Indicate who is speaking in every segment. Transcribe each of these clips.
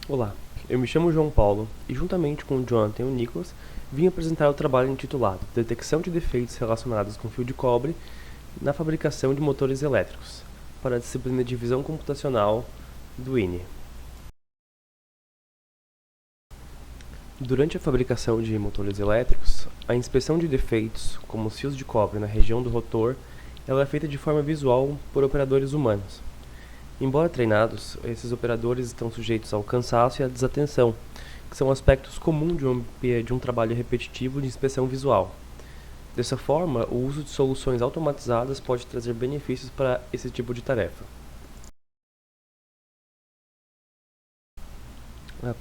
Speaker 1: Olá, eu me chamo João Paulo e, juntamente com o Jonathan e o Nicholas, vim apresentar o trabalho intitulado Detecção de defeitos relacionados com fio de cobre na fabricação de motores elétricos, para a disciplina de Visão Computacional do INE. Durante a fabricação de motores elétricos, a inspeção de defeitos, como os fios de cobre na região do rotor, ela é feita de forma visual por operadores humanos. Embora treinados, esses operadores estão sujeitos ao cansaço e à desatenção, que são aspectos comuns de um trabalho repetitivo de inspeção visual. Dessa forma, o uso de soluções automatizadas pode trazer benefícios para esse tipo de tarefa.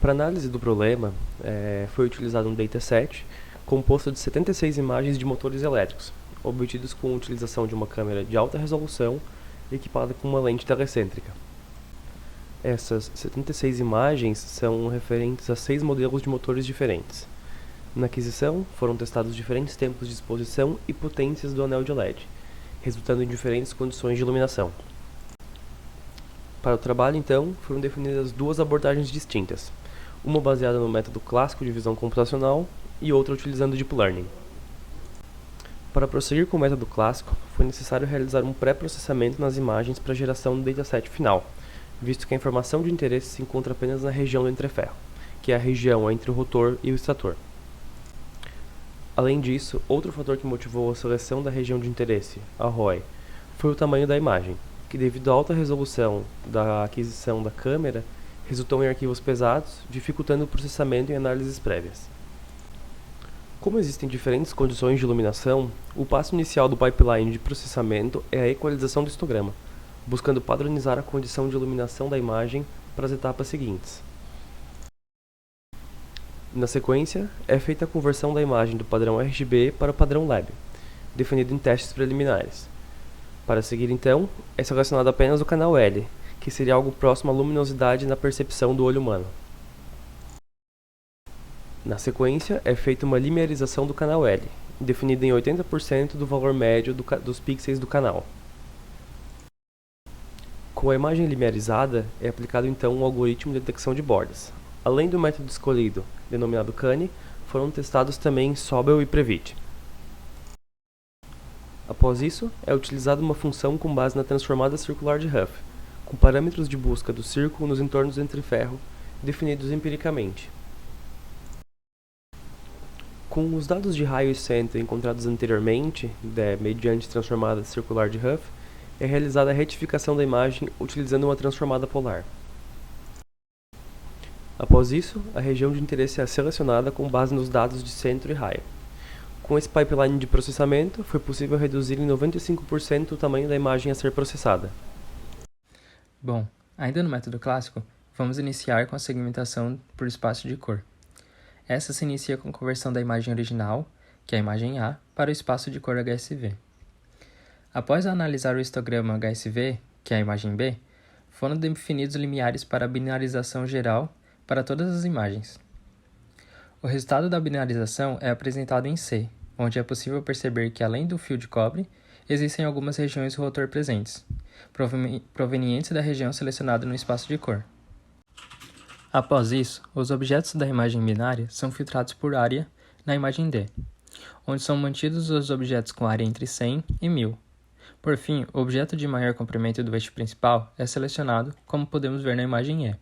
Speaker 1: Para análise do problema, foi utilizado um dataset composto de 76 imagens de motores elétricos, obtidos com a utilização de uma câmera de alta resolução equipada com uma lente telecêntrica. Essas 76 imagens são referentes a 6 modelos de motores diferentes. Na aquisição, foram testados diferentes tempos de exposição e potências do anel de LED, resultando em diferentes condições de iluminação. Para o trabalho, então, foram definidas duas abordagens distintas, uma baseada no método clássico de visão computacional e outra utilizando Deep Learning. Para prosseguir com o método clássico, foi necessário realizar um pré-processamento nas imagens para a geração do dataset final, visto que a informação de interesse se encontra apenas na região do entreferro, que é a região entre o rotor e o estator. Além disso, outro fator que motivou a seleção da região de interesse, a ROI, foi o tamanho da imagem, que devido à alta resolução da aquisição da câmera, resultou em arquivos pesados, dificultando o processamento e análises prévias. Como existem diferentes condições de iluminação, o passo inicial do pipeline de processamento é a equalização do histograma, buscando padronizar a condição de iluminação da imagem para as etapas seguintes. Na sequência, é feita a conversão da imagem do padrão RGB para o padrão Lab, definido em testes preliminares. Para seguir, então, é selecionado apenas o canal L, que seria algo próximo à luminosidade na percepção do olho humano. Na sequência, é feita uma linearização do canal L, definida em 80% do valor médio dos pixels do canal. Com a imagem linearizada, é aplicado então um algoritmo de detecção de bordas. Além do método escolhido, denominado CANI, foram testados também Sobel e Previt. Após isso, é utilizada uma função com base na transformada circular de Huff, com parâmetros de busca do círculo nos entornos do entreferro, definidos empiricamente. Com os dados de raio e centro encontrados anteriormente, mediante transformada circular de Huff, é realizada a retificação da imagem utilizando uma transformada polar. Após isso, a região de interesse é selecionada com base nos dados de centro e raio. Com esse pipeline de processamento, foi possível reduzir em 95% o tamanho da imagem a ser processada.
Speaker 2: Bom, ainda no método clássico, vamos iniciar com a segmentação por espaço de cor. Essa se inicia com a conversão da imagem original, que é a imagem A, para o espaço de cor HSV. Após analisar o histograma HSV, que é a imagem B, foram definidos limiares para a binarização geral para todas as imagens. O resultado da binarização é apresentado em C, onde é possível perceber que, além do fio de cobre, existem algumas regiões do rotor presentes, provenientes da região selecionada no espaço de cor. Após isso, os objetos da imagem binária são filtrados por área na imagem D, onde são mantidos os objetos com área entre 100 e 1000. Por fim, o objeto de maior comprimento do eixo principal é selecionado, como podemos ver na imagem E.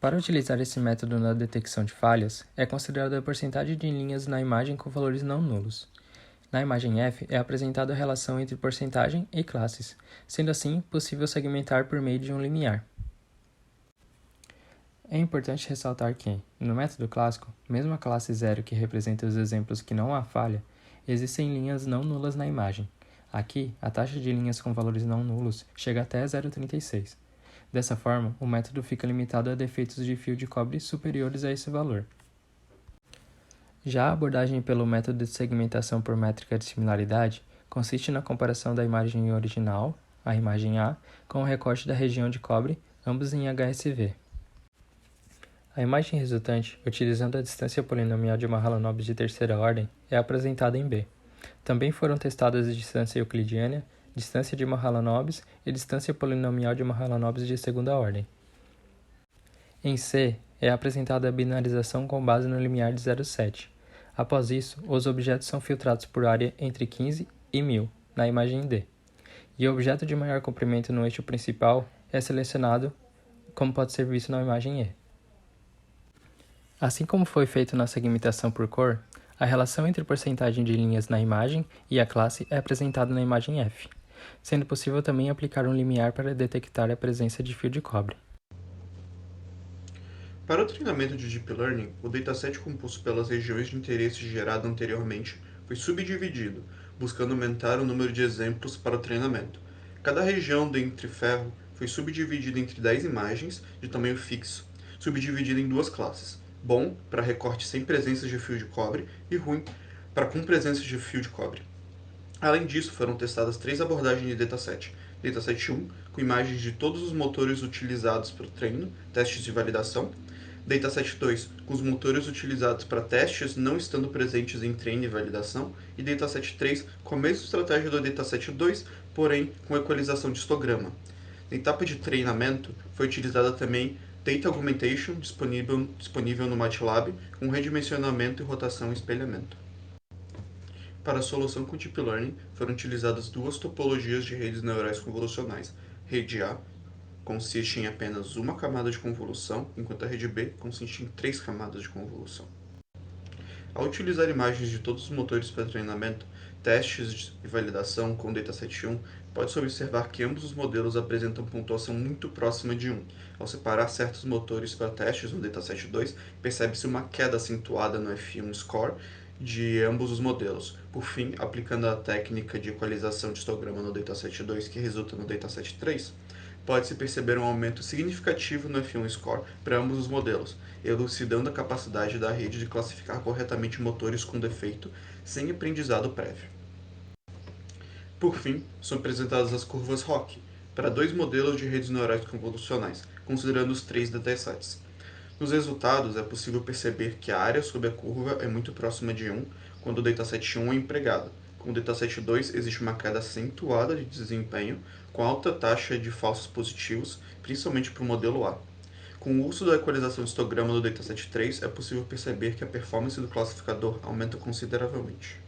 Speaker 2: Para utilizar esse método na detecção de falhas, é considerada a porcentagem de linhas na imagem com valores não nulos. Na imagem F é apresentada a relação entre porcentagem e classes, sendo assim possível segmentar por meio de um limiar. É importante ressaltar que, no método clássico, mesmo a classe 0 que representa os exemplos que não há falha, existem linhas não nulas na imagem. Aqui, a taxa de linhas com valores não nulos chega até 0,36. Dessa forma, o método fica limitado a defeitos de fio de cobre superiores a esse valor. Já a abordagem pelo método de segmentação por métrica de similaridade consiste na comparação da imagem original, a imagem A, com o recorte da região de cobre, ambos em HSV. A imagem resultante, utilizando a distância polinomial de Mahalanobis de terceira ordem, é apresentada em B. Também foram testadas a distância euclidiana, distância de Mahalanobis e distância polinomial de Mahalanobis de segunda ordem. Em C, é apresentada a binarização com base no limiar de 0,7. Após isso, os objetos são filtrados por área entre 15 e 1000, na imagem D. E o objeto de maior comprimento no eixo principal é selecionado, como pode ser visto na imagem E. Assim como foi feito na segmentação por cor, a relação entre porcentagem de linhas na imagem e a classe é apresentada na imagem F, sendo possível também aplicar um limiar para detectar a presença de fio de cobre.
Speaker 3: Para o treinamento de Deep Learning, o dataset composto pelas regiões de interesse gerado anteriormente foi subdividido, buscando aumentar o número de exemplos para o treinamento. Cada região dentre ferro foi subdividida entre 10 imagens de tamanho fixo, subdividida em duas classes: bom para recorte sem presença de fio de cobre e ruim para com presença de fio de cobre. Além disso, foram testadas três abordagens de dataset. Dataset 1, com imagens de todos os motores utilizados para o treino, testes de validação. Dataset 2, com os motores utilizados para testes não estando presentes em treino e validação. E Dataset 3, com a mesma estratégia do Dataset 2, porém com equalização de histograma. Na etapa de treinamento, foi utilizada também Data Augmentation, disponível no MATLAB, com redimensionamento e rotação e espelhamento. Para a solução com Deep Learning, foram utilizadas duas topologias de redes neurais convolucionais. Rede A consiste em apenas uma camada de convolução, enquanto a rede B consiste em 3 camadas de convolução. Ao utilizar imagens de todos os motores para treinamento, testes e validação com o dataset 1, pode-se observar que ambos os modelos apresentam pontuação muito próxima de 1. Ao separar certos motores para testes no dataset 2, percebe-se uma queda acentuada no F1 score de ambos os modelos. Por fim, aplicando a técnica de equalização de histograma no dataset 2 que resulta no dataset 3, pode-se perceber um aumento significativo no F1 score para ambos os modelos, elucidando a capacidade da rede de classificar corretamente motores com defeito sem aprendizado prévio. Por fim, são apresentadas as curvas ROC, para dois modelos de redes neurais convolucionais, considerando os 3 datasets. Nos resultados, é possível perceber que a área sob a curva é muito próxima de 1 quando o dataset 1 é empregado. Com o dataset 2, existe uma queda acentuada de desempenho, com alta taxa de falsos positivos, principalmente para o modelo A. Com o uso da equalização de histograma do dataset 3, é possível perceber que a performance do classificador aumenta consideravelmente.